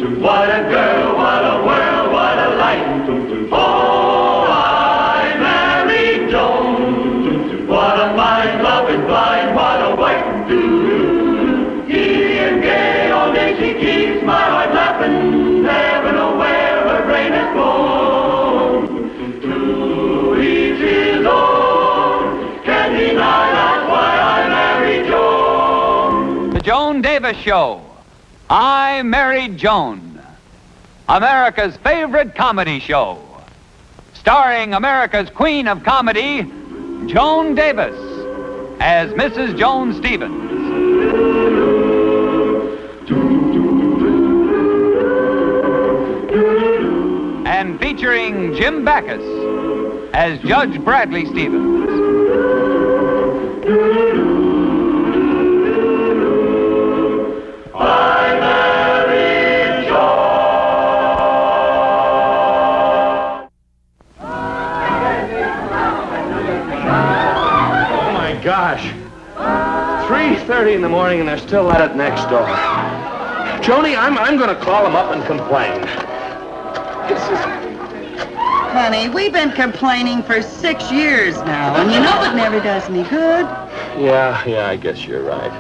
What a girl, what a world, what a life. Oh, I married Joan. What a mind, loving, blind, what a wife. Giddy and gay, all day she keeps my heart laughing. Never know where her brain has gone. To each his own. Can't deny that's why I married Joan. The Joan Davis Show. I Married Joan. America's favorite comedy show. Starring America's queen of comedy, Joan Davis, as Mrs. Joan Stevens. And featuring Jim Backus as Judge Bradley Stevens. I married Joan. Oh my gosh. 3:30 in the morning and they're still at it next door. Joni, I'm going to call them up and complain. Honey, we've been complaining for 6 years now, and you know it never does any good. Yeah, I guess you're right.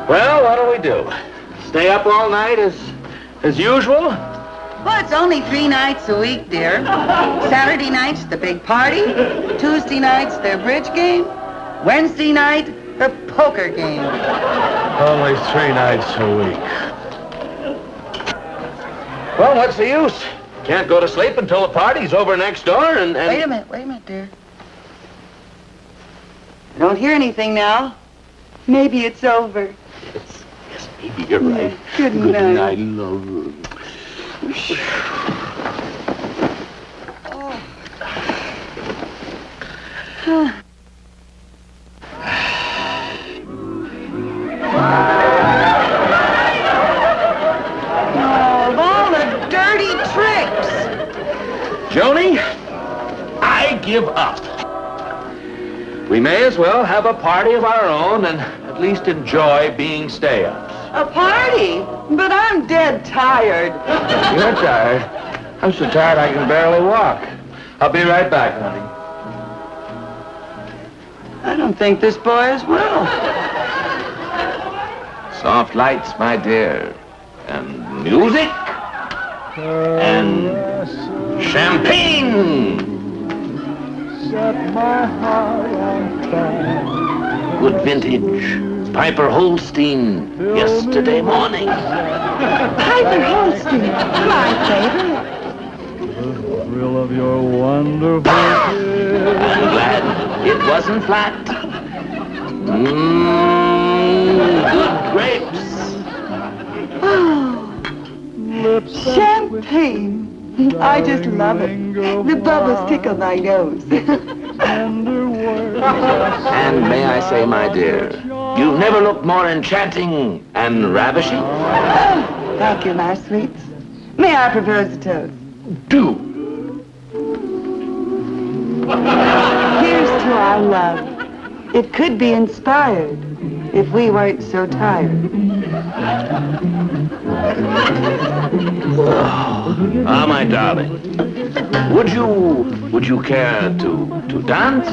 Well, what'll we do? Stay up all night as usual? Well, it's only 3 nights a week, dear. Saturday night's the big party. Tuesday night's their bridge game. Wednesday night, the poker game. Only 3 nights a week. Well, what's the use? Can't go to sleep until the party's over next door and... Wait a minute, dear. I don't hear anything now. Maybe it's over. Yes, maybe you're right. Good night. Good night, love. Of all the dirty tricks. Joni, I give up. We may as well have a party of our own and at least enjoy being stay-ups. A party? But I'm dead tired. You're tired? I'm so tired I can barely walk. I'll be right back, honey. I don't think this boy is well. Soft lights, my dear. And music. And champagne. Set my heart on fire. Good vintage. Piper Holstein. Yesterday morning. Piper Holstein, my favorite. The thrill of your wonderful kiss. I'm glad it wasn't flat. Good grapes. Lips that Champagne. I just love it. The bubbles tickle my nose. tender words. And may I say, my dear, you've never looked more enchanting and ravishing. Oh, thank you, my sweets. May I propose a toast? Do. Here's to our love. It could be inspired if we weren't so tired. Ah, my darling. Would you care to dance?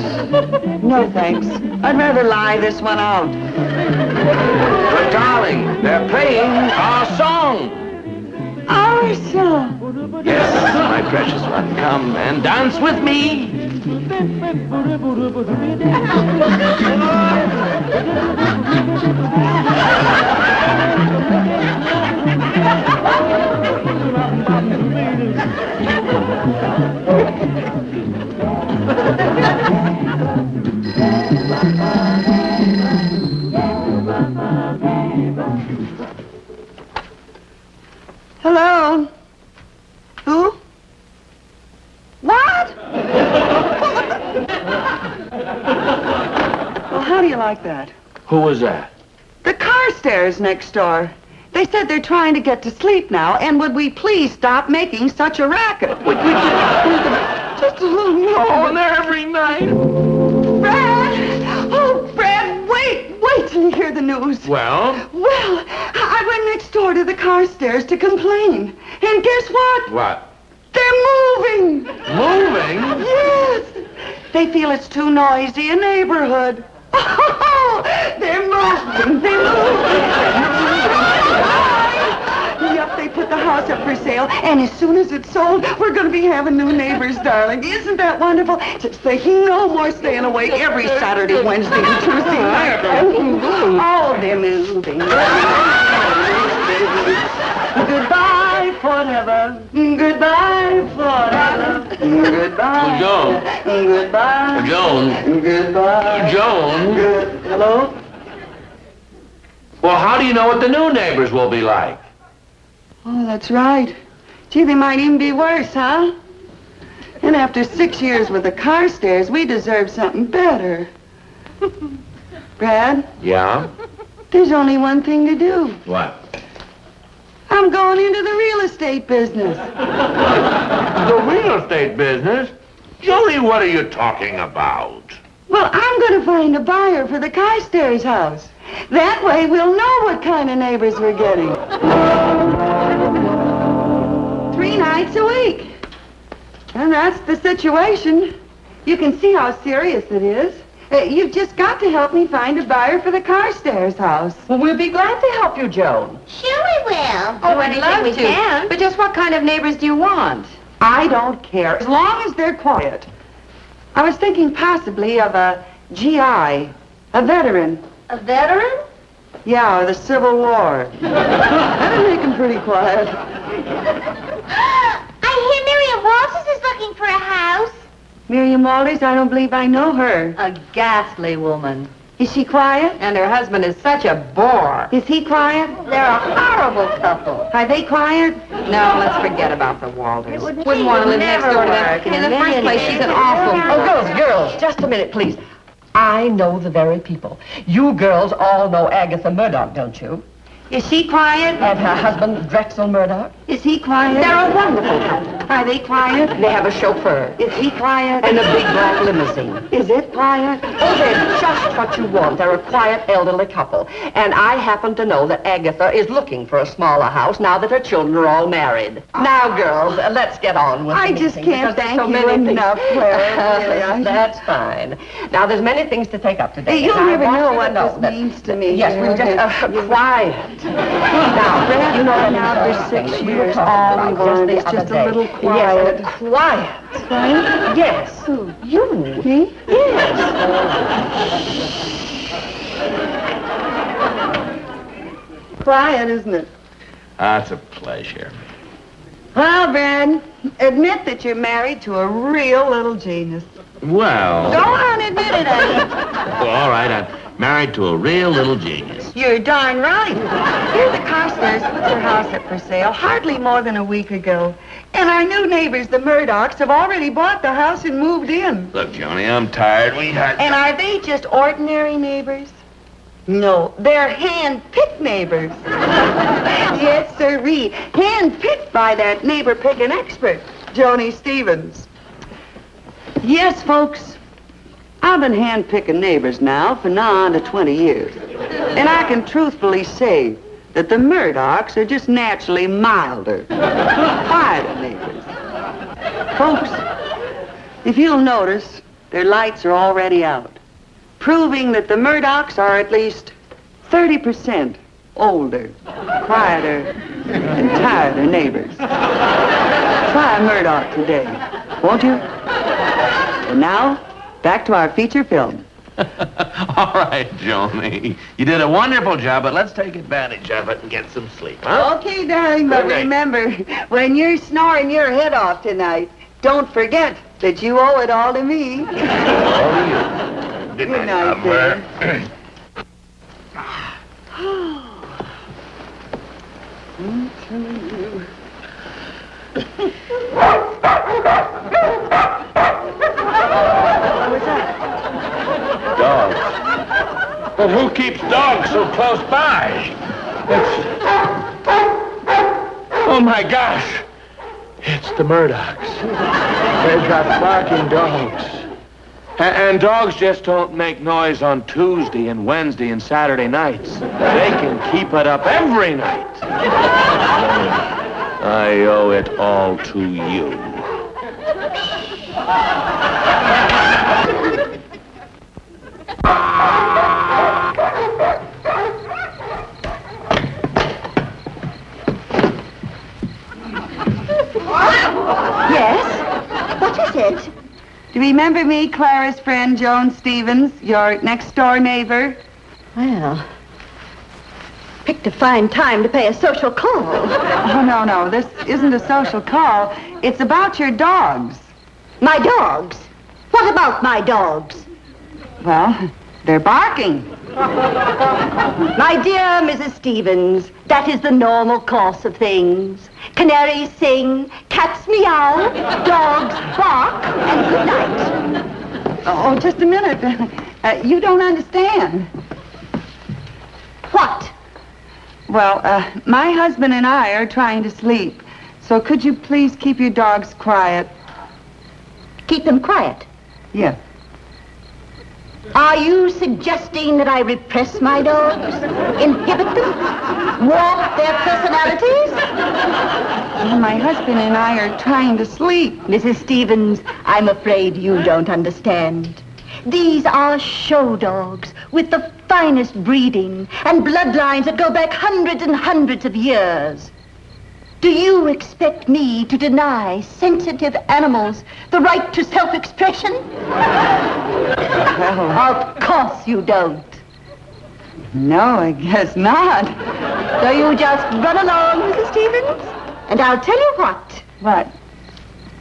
No, thanks. I'd rather lie this one out. But darling, they're playing our song. Our song. Yes, my precious one, come and dance with me. Hello? Who? What? Well, how do you like that? Who was that? The Carstairs next door. They said they're trying to get to sleep now, and would we please stop making such a racket? Just a little more. Oh, and they're every night. Brad! Oh, Brad, wait till you hear the news. Well? Well, I went next door door to the Carstairs to complain. And guess what? What? They're moving. Moving? Yes. They feel it's too noisy a neighborhood. They're moving. They're moving. Yup, they put the house up for sale, and as soon as it's sold, we're going to be having new neighbors, darling. Isn't that wonderful? Just thinking no more staying awake every Saturday, Wednesday, and Tuesday night. Oh, they're moving. Goodbye forever. Goodbye forever. Goodbye. Joan. Goodbye. Joan. Goodbye. Joan. Hello? Well, how do you know what the new neighbors will be like? Oh, that's right. Gee, they might even be worse, huh? And after 6 years with the Carstairs, we deserve something better. Brad, Yeah? there's only one thing to do. What? I'm going into the real estate business. The real estate business? Joey, what are you talking about? Well, I'm going to find a buyer for the Carstairs house. That way we'll know what kind of neighbors we're getting. 3 nights a week. And that's the situation. You can see how serious it is. You've just got to help me find a buyer for the Carstairs house. Well, we'll be glad to help you, Joan. Sure we will. Oh, I'd love to. Can. But just what kind of neighbors do you want? I don't care, as long as they're quiet. I was thinking possibly of a GI, a veteran. A veteran? Yeah, the Civil War. That'd make them pretty quiet. I hear Miriam Walters is looking for a house. Miriam Walters, I don't believe I know her. A ghastly woman. Is she quiet? And her husband is such a bore. Is he quiet? They're a horrible couple. Are they quiet? No, let's forget about the Walters. Wouldn't want to live next never door to them. work in In a the first place, she's an awful... millionaire. Oh, girls, just a minute, please. I know the very people. You girls all know Agatha Murdoch, don't you? Is she quiet? And her husband, Drexel Murdoch. Is he quiet? They're a wonderful couple. Are they quiet? They have a chauffeur Is he quiet? and a big black limousine. Is it quiet? Oh, they're just what you want. They're a quiet, elderly couple. And I happen to know that Agatha is looking for a smaller house now that her children are all married. Now, girls, let's get on with I the just meeting, can't because there's thank so you many things. enough, Clara. Really, That's fine. Now, there's many things to take up today. You'll and I never want know you what to know this that- means to me. Yes, we'll just quiet. Now, you know that Now for 6 we were years, talking all about we've wanted the is other just a day. little Yes, quiet. quiet. Quiet? Yes. Who? You. Me? Yes. Quiet, isn't it? That's a pleasure. Well, Brad, admit that you're married to a real little genius. Well... Go on, admit it, Eddie. Well, all right, I'm married to a real little genius. You're darn right. Here the Carstairs put their house up for sale hardly more than a week ago. And our new neighbors, the Murdochs, have already bought the house and moved in. Look, Johnny, I'm tired. We had... And are they just ordinary neighbors? No, they're hand-picked neighbors. Yes, sirree. Hand-picked by that neighbor-picking expert, Joni Stevens. Yes, folks. I've been hand-picking neighbors now for nigh on to 20 years. And I can truthfully say that the Murdochs are just naturally milder, quieter neighbors. Folks, if you'll notice, their lights are already out, proving that the Murdochs are at least 30% older, quieter, and tireder neighbors. Try a Murdoch today, won't you? And now, back to our feature film. All right, Joni. You did a wonderful job, but let's take advantage of it and get some sleep, huh? Okay, darling, but Okay. remember, when you're snoring your head off tonight, don't forget that you owe it all to me. All to you. Good Good night, Amber. I'm telling you. What was that? Dogs. But who keeps dogs so close by? Oh, my gosh. It's the Murdochs. They've got barking dogs. And dogs just don't make noise on Tuesday and Wednesday and Saturday nights. They can keep it up every night. I owe it all to you. Yes? What is it? Do you remember me, Clara's friend, Joan Stevens, your next-door neighbor? Well, picked a fine time to pay a social call. Oh, no, this isn't a social call. It's about your dogs. My dogs? What about my dogs? Well, they're barking. My dear Mrs. Stevens, that is the normal course of things. Canaries sing, cats meow, dogs bark, and good night. Oh, just a minute. You don't understand. What? Well, my husband and I are trying to sleep. So could you please keep your dogs quiet? Keep them quiet. Yeah. Are you suggesting that I repress my dogs? Inhibit them? Warp their personalities? Well, my husband and I are trying to sleep. Mrs. Stevens, I'm afraid you don't understand. These are show dogs with the finest breeding and bloodlines that go back hundreds and hundreds of years. Do you expect me to deny sensitive animals the right to self-expression? Of course you don't. No, I guess not. So you just run along, Mrs. Stevens? And I'll tell you what. What?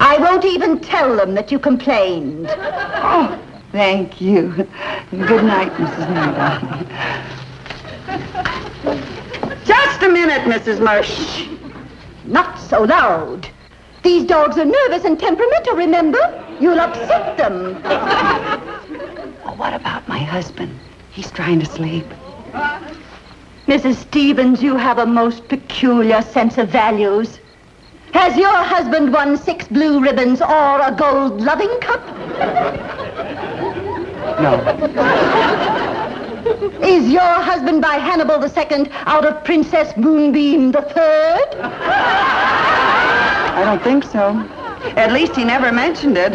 I won't even tell them that you complained. Oh, thank you. Good night, Mrs. Murdoch. Just a minute, Mrs. Murdoch. Not so loud. These dogs are nervous and temperamental, remember? You'll upset them. Well, what about my husband? He's trying to sleep. Mrs. Stevens, you have a most peculiar sense of values. Has your husband won 6 blue ribbons or a gold loving cup? No. Is your husband by Hannibal II out of Princess Moonbeam III? I don't think so. At least he never mentioned it.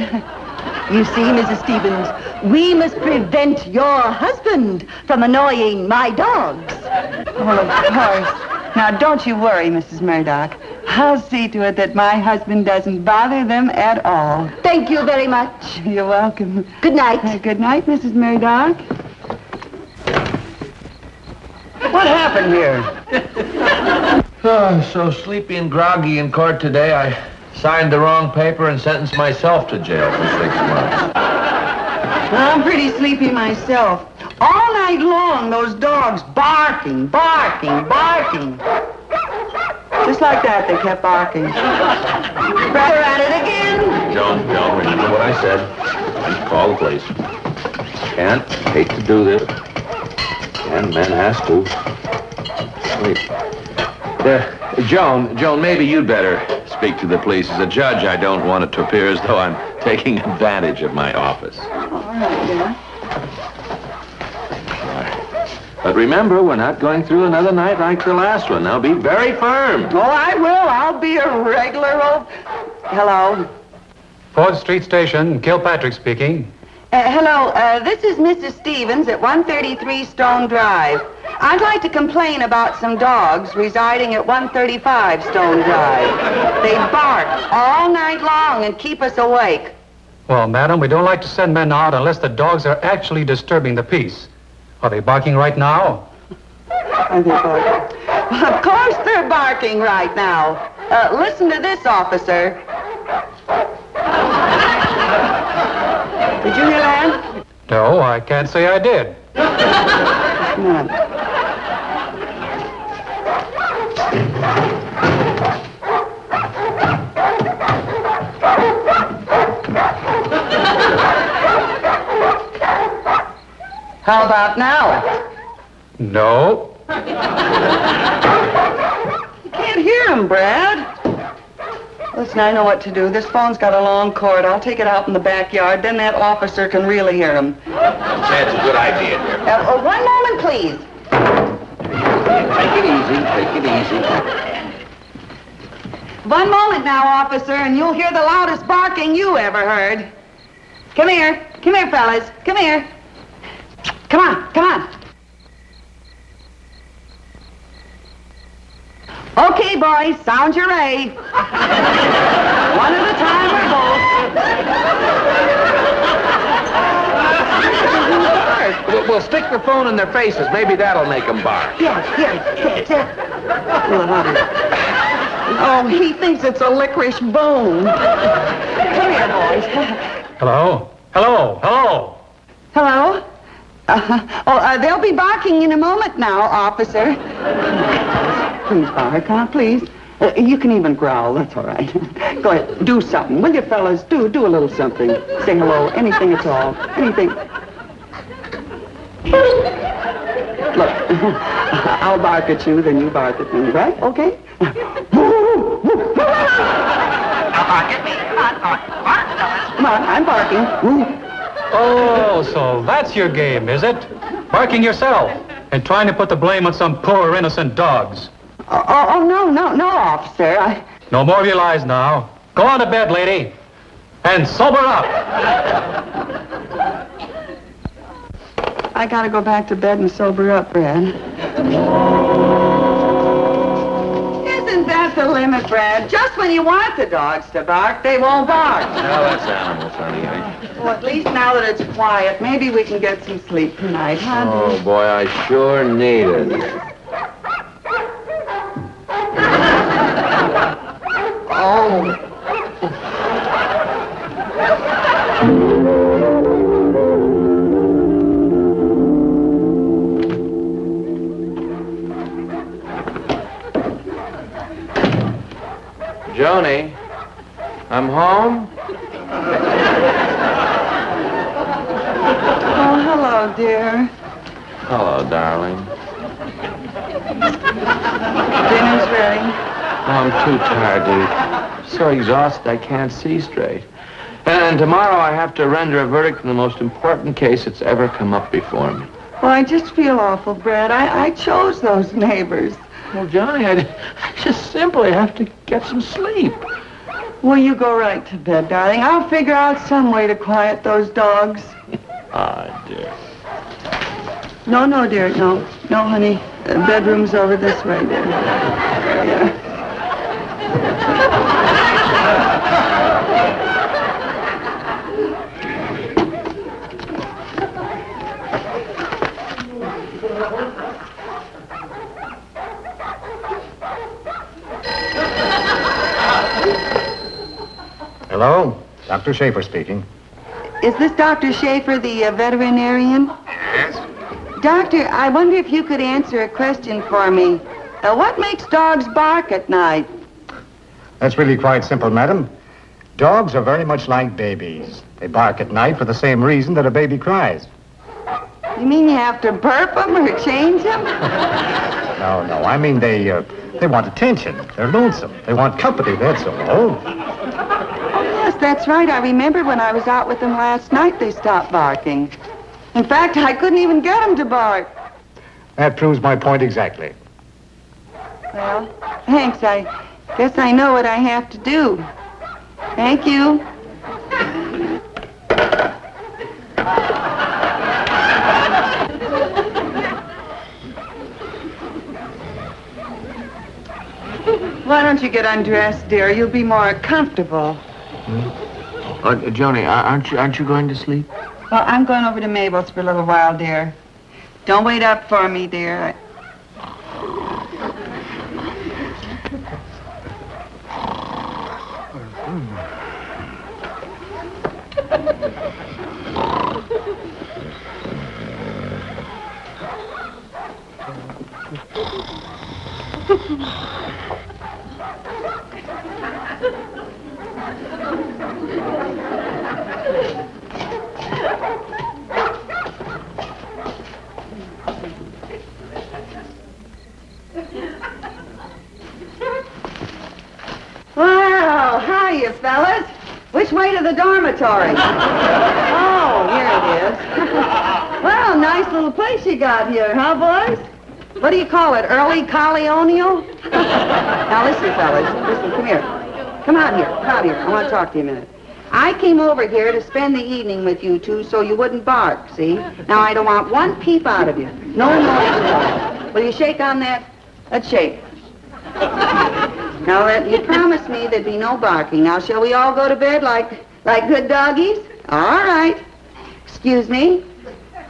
You see, Mrs. Stevens, we must prevent your husband from annoying my dogs. Well, of course. Now, don't you worry, Mrs. Murdoch. I'll see to it that my husband doesn't bother them at all. Thank you very much. You're welcome. Good night. Good night, Mrs. Murdoch. What happened here? Oh, so sleepy and groggy in court today, I signed the wrong paper and sentenced myself to jail for 6 months. I'm pretty sleepy myself. All night long, those dogs barking. Just like that, they kept barking. Brother at it again. Joan, remember what I said. Please call the police. Hate to do this. And man has to. Sleep. Joan, maybe you'd better speak to the police. As a judge, I don't want it to appear as though I'm taking advantage of my office. All right, dear. But remember, we're not going through another night like the last one. Now, be very firm. Oh, I will. I'll be a regular old... Hello. 4th Street Station, Kilpatrick speaking. Hello, this is Mrs. Stevens at 133 Stone Drive. I'd like to complain about some dogs residing at 135 Stone Drive. They bark all night long and keep us awake. Well, madam, we don't like to send men out unless the dogs are actually disturbing the peace. Are they barking right now? Are they barking? Well, of course they're barking right now. Listen to this, officer. Did you hear that? No, I can't say I did. How about now? No. You can't hear him, Brad. Listen, I know what to do. This phone's got a long cord. I'll take it out in the backyard. Then that officer can really hear him. That's a good idea, dear. 1 moment, please. Take it easy. Take it easy. 1 moment now, officer, and you'll hear the loudest barking you ever heard. Come here. Come here, fellas. Come here. Come on. Come on. Okay, boys, sound your A. One at a time or both. We'll stick the phone in their faces. Maybe that'll make them bark. Yes. Oh, he thinks it's a licorice bone. Come here, boys. Hello? Hello? Hello? Hello? They'll be barking in a moment now, officer. Please bark, huh? Please. You can even growl. That's all right. Go ahead. Do something. Will you, fellas? Do a little something. Say hello. Anything at all. Anything. Look, I'll bark at you, then you bark at me, right? Okay? Now bark at me. Come on, bark, fellas. Come on, I'm barking. Oh, so that's your game, is it? Barking yourself and trying to put the blame on some poor innocent dogs. No, officer. No more of your lies now. Go on to bed, lady, and sober up. I gotta go back to bed and sober up, Brad. Isn't that the limit, Brad? Just when you want the dogs to bark, they won't bark. No, that's animals, honey. Well, at least now that it's quiet, maybe we can get some sleep tonight, huh? Oh, boy, I sure need it. Oh. Joni, I'm home. Oh, hello, dear. Hello, darling. Dinner's ready. Oh, I'm too tired, dude. So exhausted I can't see straight. And tomorrow I have to render a verdict in the most important case that's ever come up before me. Well, I just feel awful, Brad. I chose those neighbors. Well, Johnny, I just simply have to get some sleep. Well, you go right to bed, darling. I'll figure out some way to quiet those dogs. Ah, dear. No, dear, no. No, honey. The bedroom's over this way, dear. Yeah. Hello? Dr. Schaefer speaking. Is this Dr. Schaefer, the veterinarian? Yes? Doctor, I wonder if you could answer a question for me. What makes dogs bark at night? That's really quite simple, madam. Dogs are very much like babies. They bark at night for the same reason that a baby cries. You mean you have to burp them or change them? No. I mean they want attention. They're lonesome. They want company, that's all. Yes, that's right. I remember when I was out with them last night, they stopped barking. In fact, I couldn't even get them to bark. That proves my point exactly. Well, thanks. I guess I know what I have to do. Thank you. Why don't you get undressed, dear? You'll be more comfortable. Joni, aren't you going to sleep? Well, I'm going over to Mabel's for a little while, dear. Don't wait up for me, dear. you, fellas. Which way to the dormitory? Oh, here it is. Well, nice little place you got here, huh, boys? What do you call it, early colonial? Now, listen, fellas. Listen, come here. Come out here. Come out here. I want to talk to you a minute. I came over here to spend the evening with you two so you wouldn't bark, see? Now, I don't want one peep out of you. No noise at all. Will you shake on that? Let's shake. Now, you promised me there'd be no barking. Now, shall we all go to bed like good doggies? All right. Excuse me.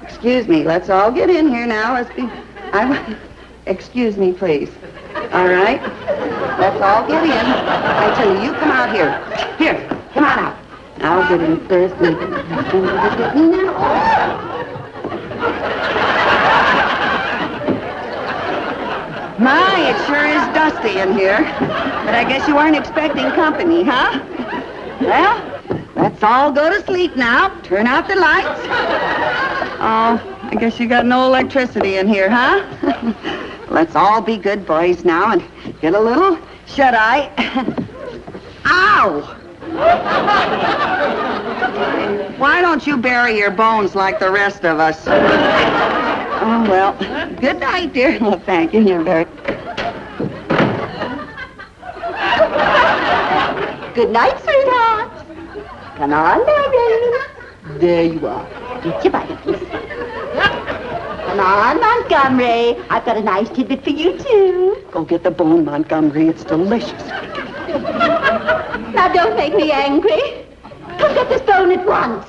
Excuse me. Let's all get in here now. Excuse me, please. All right? Let's all get in. I tell you, you come out here. Here, come on out. I'll get in first. My, it sure is dusty in here. But I guess you weren't expecting company, huh? Well, let's all go to sleep now. Turn out the lights. Oh, I guess you got no electricity in here, huh? Let's all be good boys now and get a little shut-eye. Ow! Why don't you bury your bones like the rest of us? Oh, well, good night, dear. Well, thank you. You're very... Good night, sweetheart. Come on, baby. There you are. Get your Bibles. Come on, Montgomery. I've got a nice tidbit for you, too. Go get the bone, Montgomery. It's delicious. Now, don't make me angry. Come get this bone at once.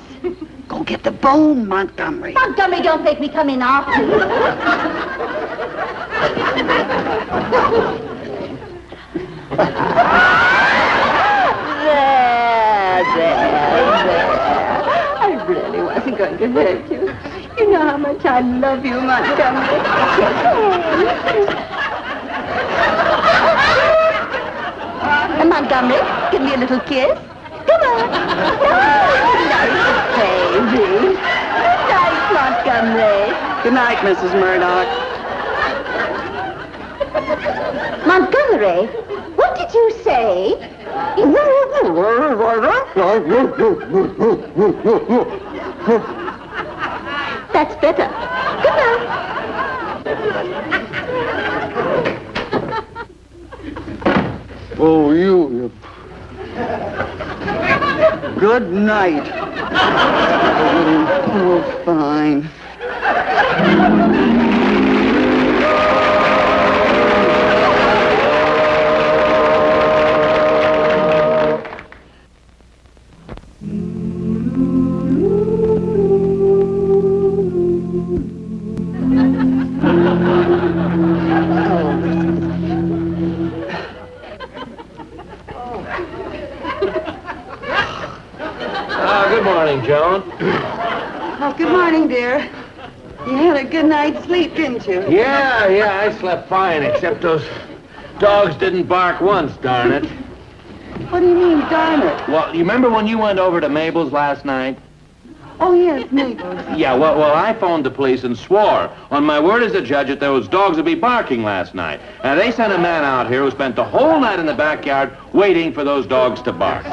Go get the bone, Montgomery. Montgomery, don't make me come in after you. There. I really wasn't going to hurt you. You know how much I love you, Montgomery. And Montgomery, give me a little kiss. Come on. Nice baby. Nice, Montgomery. Good night, Mrs. Murdoch. Montgomery, what did you say? That's better. Good night. Oh, you... Good night. Oh, fine. Good morning, Joan. Oh, good morning, dear. You had a good night's sleep, didn't you? Yeah, I slept fine, except those dogs didn't bark once, darn it. What do you mean, darn it? Well, you remember when you went over to Mabel's last night? Oh, yes, Mabel's. Yeah, well, I phoned the police and swore on my word as a judge that those dogs would be barking last night. Now, they sent a man out here who spent the whole night in the backyard waiting for those dogs to bark.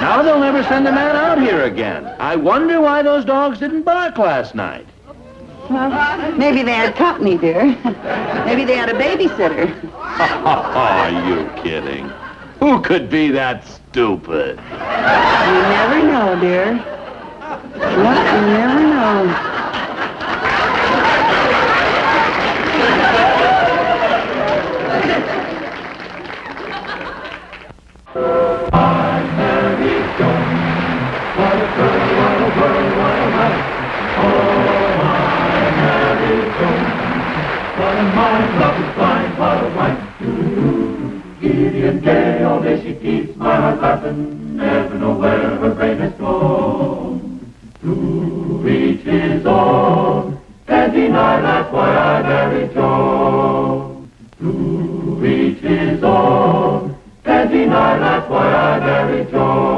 Now they'll never send a man out here again. I wonder why those dogs didn't bark last night. Well, maybe they had company, dear. Maybe they had a babysitter. Are you kidding? Who could be that stupid? You never know, dear. What? You never know. I'm Married Joan. What a girl, what a world, what a life. Oh, I'm Married Joan. What a mind, love is blind, what a wife. Giddy and gay, all day she keeps my heart laughing. Never know where her brain has gone. To each his own, can't deny that's why I married Joan. To each his own, can't deny that's why I married Joan.